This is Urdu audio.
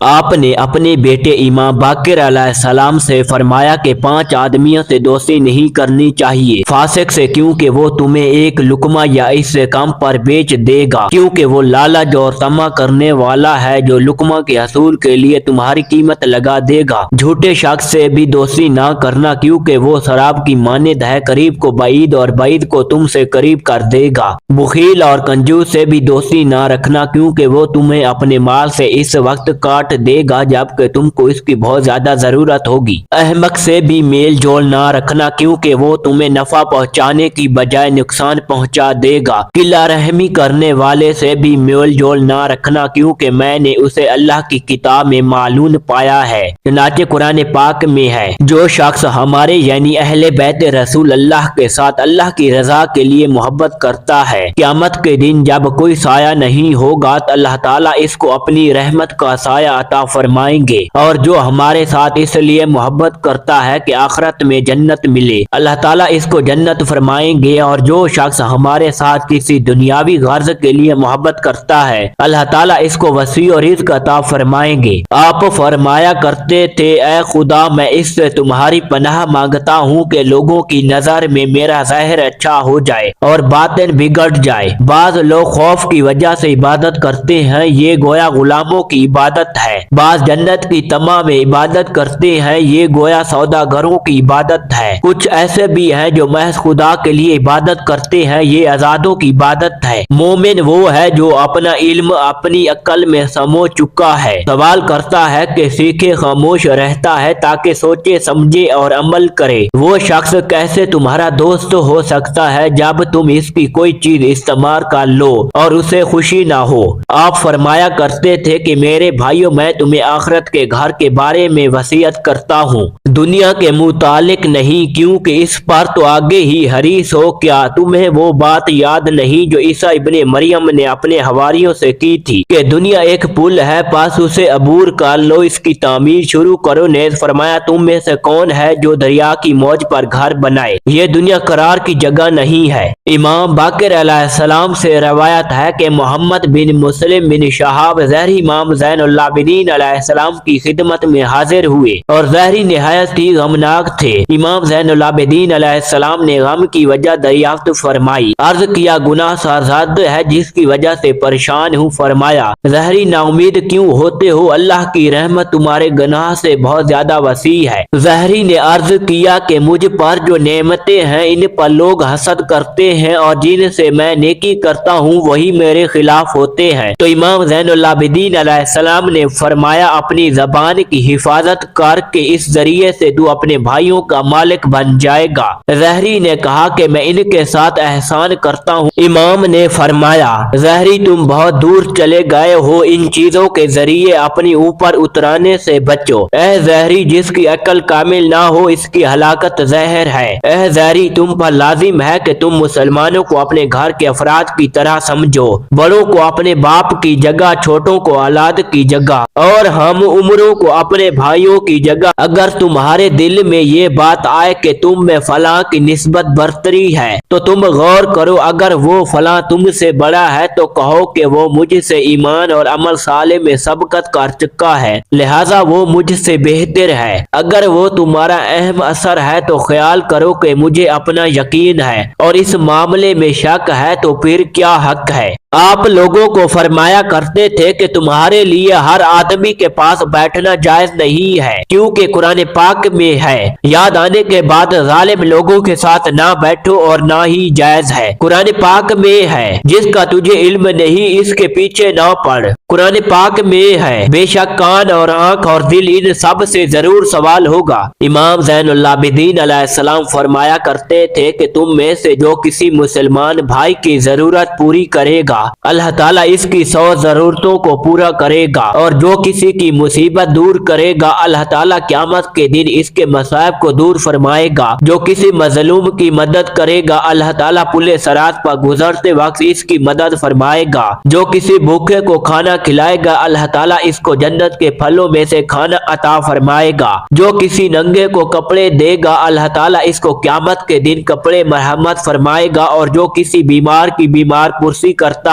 آپ نے اپنے بیٹے امام باقر علیہ السلام سے فرمایا کہ 5 آدمیوں سے دوستی نہیں کرنی چاہیے۔ فاسق سے، کیونکہ وہ تمہیں ایک لقمہ یا اس سے کم پر بیچ دے گا، کیونکہ وہ لالچ اور طمع کرنے والا ہے جو لقمہ کے حصول کے لیے تمہاری قیمت لگا دے گا۔ جھوٹے شخص سے بھی دوستی نہ کرنا، کیونکہ وہ شراب کی مانند ہے، قریب کو بعید اور بعید کو تم سے قریب کر دے گا۔ بخیل اور کنجوس سے بھی دوستی نہ رکھنا، کیونکہ وہ تمہیں اپنے مال سے اس وقت کاٹ دے گا جبکہ تم کو اس کی بہت زیادہ ضرورت ہوگی۔ احمق سے بھی میل جول نہ رکھنا، کیونکہ وہ تمہیں نفع پہنچانے کی بجائے نقصان پہنچا دے گا۔ قلہ رحمی کرنے والے سے بھی میل جول نہ رکھنا، کیونکہ میں نے اسے اللہ کی کتاب میں معلوم پایا ہے۔ چنانچہ قرآن پاک میں ہے، جو شخص ہمارے یعنی اہل بیت رسول اللہ کے ساتھ اللہ کی رضا کے لیے محبت کرتا ہے، قیامت کے دن جب کوئی سایہ نہیں ہوگا تو اللہ تعالیٰ اس کو اپنی رحمت کا سایہ عطا فرمائیں گے، اور جو ہمارے ساتھ اس لیے محبت کرتا ہے کہ آخرت میں جنت ملے، اللہ تعالیٰ اس کو جنت فرمائیں گے، اور جو شخص ہمارے ساتھ کسی دنیاوی غرض کے لیے محبت کرتا ہے اللہ تعالیٰ اس کو وسیع اور رزق عطا فرمائیں گے۔ آپ فرمایا کرتے تھے، اے خدا میں اس سے تمہاری پناہ مانگتا ہوں کہ لوگوں کی نظر میں میرا ظاہر اچھا ہو جائے اور باطن بگڑ جائے۔ بعض لوگ خوف کی وجہ سے عبادت کرتے ہیں، یہ گویا غلاموں کی عبادت ہے۔ بعض جنت کی طمع میں عبادت کرتے ہیں، یہ گویا سوداگروں کی عبادت ہے۔ کچھ ایسے بھی ہیں جو محض خدا کے لیے عبادت کرتے ہیں، یہ آزادوں کی عبادت ہے۔ مومن وہ ہے جو اپنا علم اپنی عقل میں سمو چکا ہے، سوال کرتا ہے کہ سیکھے، خاموش رہتا ہے تاکہ سوچے سمجھے اور عمل کرے۔ وہ شخص کیسے تمہارا دوست ہو سکتا ہے جب تم اس کی کوئی چیز استعمال کر لو اور اسے خوشی نہ ہو؟ آپ فرمایا کرتے تھے کہ میرے بھائیو، میں تمہیں آخرت کے گھر کے بارے میں وصیت کرتا ہوں، دنیا کے متعلق نہیں، کیونکہ اس پر تو آگے ہی حریص ہو۔ کیا تمہیں وہ بات یاد نہیں جو عیسیٰ ابن مریم نے اپنے حواریوں سے کی تھی کہ دنیا ایک پل ہے، پس اسے عبور کر لو، اس کی تعمیر شروع کرو۔ نیز فرمایا، تم میں سے کون ہے جو دریا کی موج پر گھر بنائے؟ یہ دنیا قرار کی جگہ نہیں ہے۔ امام باقر علیہ السلام سے روایت ہے کہ محمد بن مسلم بن شہاب ظہری امام زین العابدین علیہ السلام کی خدمت میں حاضر ہوئے اور ظہری نہایت ہی غمناک تھے۔ امام زین العابدین علیہ السلام نے غم کی وجہ دریافت فرمائی۔ عرض کیا، گناہ سرزد ہے جس کی وجہ سے پریشان ہوں۔ فرمایا، ظہری نا امید کیوں ہوتے ہو؟ اللہ کی رحمت تمہارے گناہ سے بہت زیادہ وسیع ہے۔ ظہری نے عرض کیا کہ مجھ پر جو نعمتیں ہیں ان پر لوگ حسد کرتے ہیں، اور جن سے میں نیکی کرتا ہوں وہی میرے خلاف ہوتے ہیں۔ تو امام زین العابدین علیہ السلام نے فرمایا، اپنی زبان کی حفاظت کر کے اس ذریعے سے تو اپنے بھائیوں کا مالک بن جائے گا۔ ظہری نے کہا کہ میں ان کے ساتھ احسان کرتا ہوں۔ امام نے فرمایا، ظہری تم بہت دور چلے گئے ہو، ان چیزوں کے ذریعے اپنی اوپر اترانے سے بچو۔ اے ظہری، جس کی عقل کامل نہ ہو اس کی ہلاکت ظاہر ہے۔ اے ظہری، تم پر لازم ہے کہ تم مسلمانوں کو اپنے گھر کے افراد کی طرح سمجھو، بڑوں کو اپنے باپ کی جگہ، چھوٹوں کو اولاد کی جگہ، اور ہم عمروں کو اپنے بھائیوں کی جگہ۔ اگر تمہارے دل میں یہ بات آئے کہ تم میں فلاں کی نسبت برتری ہے تو تم غور کرو، اگر وہ فلاں تم سے بڑا ہے تو کہو کہ وہ مجھ سے ایمان اور عمل صالح میں سبقت کر چکا ہے، لہذا وہ مجھ سے بہتر ہے۔ اگر وہ تمہارا اہم اثر ہے تو خیال کرو کہ مجھے اپنا یقین ہے، اور اس معاملے میں شک ہے تو پھر کیا حق ہے؟ آپ لوگوں کو فرمایا کرتے تھے کہ تمہارے لیے ہر آدمی کے پاس بیٹھنا جائز نہیں ہے، کیونکہ قرآن پاک میں ہے، یاد آنے کے بعد ظالم لوگوں کے ساتھ نہ بیٹھو اور نہ ہی جائز ہے۔ قرآن پاک میں ہے، جس کا تجھے علم نہیں اس کے پیچھے نہ پڑ۔ قرآن پاک میں ہے، بے شک کان اور آنکھ اور دل ان سب سے ضرور سوال ہوگا۔ امام زین العابدین علیہ السلام فرمایا کرتے تھے کہ تم میں سے جو کسی مسلمان بھائی کی ضرورت پوری کرے گا اللہ تعالیٰ اس کی 100 ضرورتوں کو پورا کرے گا، اور جو کسی کی مصیبت دور کرے گا اللہ تعالیٰ قیامت کے دن اس کے مصائب کو دور فرمائے گا، جو کسی مظلوم کی مدد کرے گا اللہ تعالیٰ پل صراط پر گزرتے وقت اس کی مدد فرمائے گا، جو کسی بھوکے کو کھانا کھلائے گا اللہ تعالیٰ اس کو جنت کے پھلوں میں سے کھانا عطا فرمائے گا، جو کسی ننگے کو کپڑے دے گا اللہ تعالیٰ اس کو قیامت کے دن کپڑے مرحمت فرمائے گا، اور جو کسی بیمار کی بیمار پرسی کرتا